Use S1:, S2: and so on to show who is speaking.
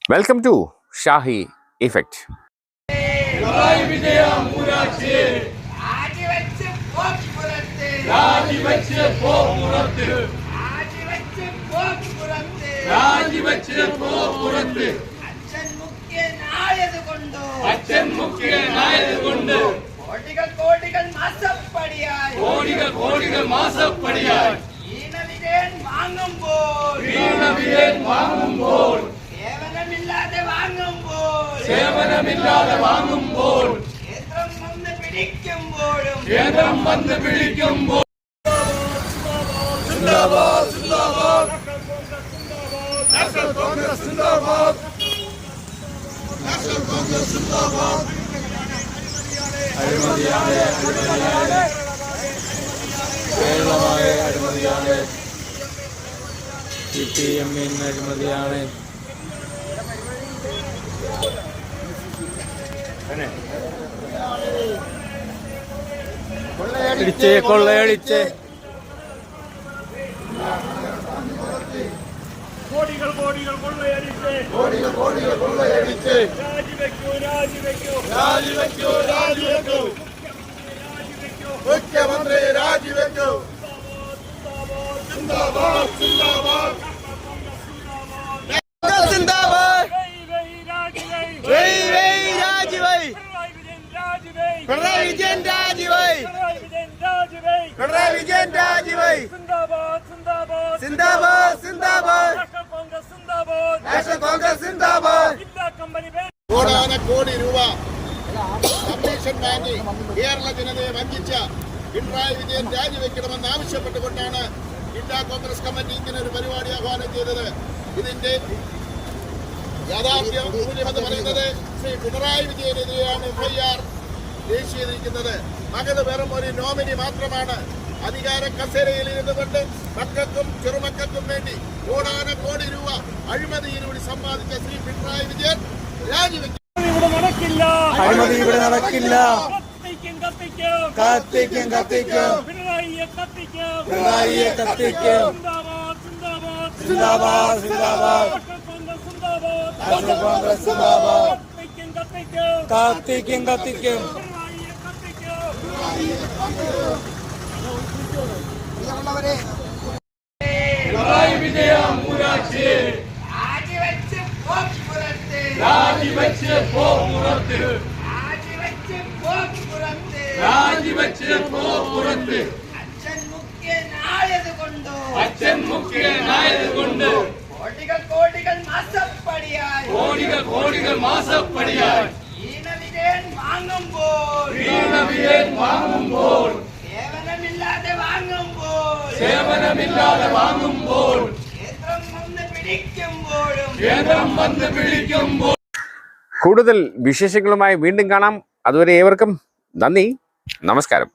S1: Welcome to Shahi effect.
S2: സേവനമില്ലാതെ വാങ്ങുമ്പോൾ കേന്ദ്രം വന്ന് പിടിക്കുമ്പോൾ സിന്ദാബാദ് സിന്ദാബാദ് നാഷണൽ കോൺഗ്രസ് സിന്ദാബാദ് നാഷണൽ കോൺഗ്രസ് സിന്ദാബാദ്. അഴിമതിയാണ് അഴിമതിയാണ് കേരളമായ അഴിമതിയാണ്, CPM അഴിമതിയാണ്. കൊള്ളയടിച്ച് കൊള്ളയടിച്ച്
S3: കോടികൾ കോടികൾ കൊള്ളയടിച്ച്
S2: കോടികൾ കോടികൾ കൊള്ളയടിച്ച്
S3: രാജിവെക്കൂ രാജിവെക്കൂ
S2: രാജിവെക്കൂ രാജിവെക്കൂ മുഖ്യമന്ത്രി രാജിവെക്കൂ. സിന്ദാബാദ് സിന്ദാബാദ് സിന്ദാബാദ്. പിണറായി വിജയൻ രാജിവൈ, പിണറായി വിജയൻ രാജിവൈ. സിന്ദാബാദ് സിന്ദാബാദ് നാഷണൽ കോൺഗ്രസ് സിന്ദാബാദ്. കോടാനക്കോടി രൂപ കമ്മീഷൻ വാങ്ങി കേരള ജനതയെ വഞ്ചിച്ച പിണറായി വിജയൻ രാജിവെക്കണമെന്ന് ആവശ്യപ്പെട്ടുകൊണ്ടാണ് ജില്ലാ കോൺഗ്രസ് കമ്മിറ്റി ഇങ്ങനെ ഒരു പരിപാടി ആഹ്വാനം ചെയ്തത്. ഇതിന്റെ യാഥാർത്ഥ്യ മൂല്യമെന്ന് പറയുന്നത് ശ്രീ പിണറായി വിജയനെതിരെയാണ് FIR രജിസ്റ്റർ ചെയ്തിരിക്കുന്നത്. മകത് വെറും ഒരു നോമിനി മാത്രമാണ്. അധികാര കസേരയിൽ ഇരുന്നുകൊണ്ട് മക്കൾക്കും ചെറുമക്കൾക്കും വേണ്ടി കോടാനക്കോടി രൂപ അഴിമതിയിലൂടെ സമ്പാദിച്ച ശ്രീ പിണറായി വിജയൻ രാജിവെക്കും.
S3: നടക്കില്ല,
S2: അഴിമതി ഇവിടെ നടക്കില്ല.
S3: കത്തിക്കും
S2: കത്തിക്കും കത്തിക്കും
S3: പിണറായിയെ കത്തിക്കും,
S2: പിണറായിയെ കത്തിക്കും. സിന്ദാബാദ് സിന്ദാബാദ് നാഷണൽ കോൺഗ്രസ് സിന്ദാബാദ്. കത്തിക്കും കത്തിക്കും പിണറായി വിജയൻ മൂരാച്ചി രാജിവെച്ച് പോ പുറത്ത്, രാജിവെച്ച് പോ പുറത്ത്. അച്ഛൻ മുഖ്യനായതുകൊണ്ട്
S4: കോടികൾ കോടികൾ മാസപ്പടിയായി,
S2: കോടികൾ കോടികൾ മാസപ്പടിയായി
S4: വീണവിജയൻ വാങ്ങുമ്പോൾ,
S2: വീണവിജയൻ വാങ്ങുമ്പോൾ,
S4: സേവനമില്ലാതെ വാങ്ങുമ്പോൾ,
S2: സേവനമില്ലാതെ വാങ്ങുമ്പോൾ,
S4: കേന്ദ്രം വന്ന് പിടിക്കുമ്പോഴും,
S2: കേന്ദ്രം വന്ന് പിടിക്കുമ്പോൾ.
S1: കൂടുതൽ വിശേഷങ്ങളുമായി വീണ്ടും കാണാം. അതുവരെ ഏവർക്കും നന്ദി, നമസ്കാരം.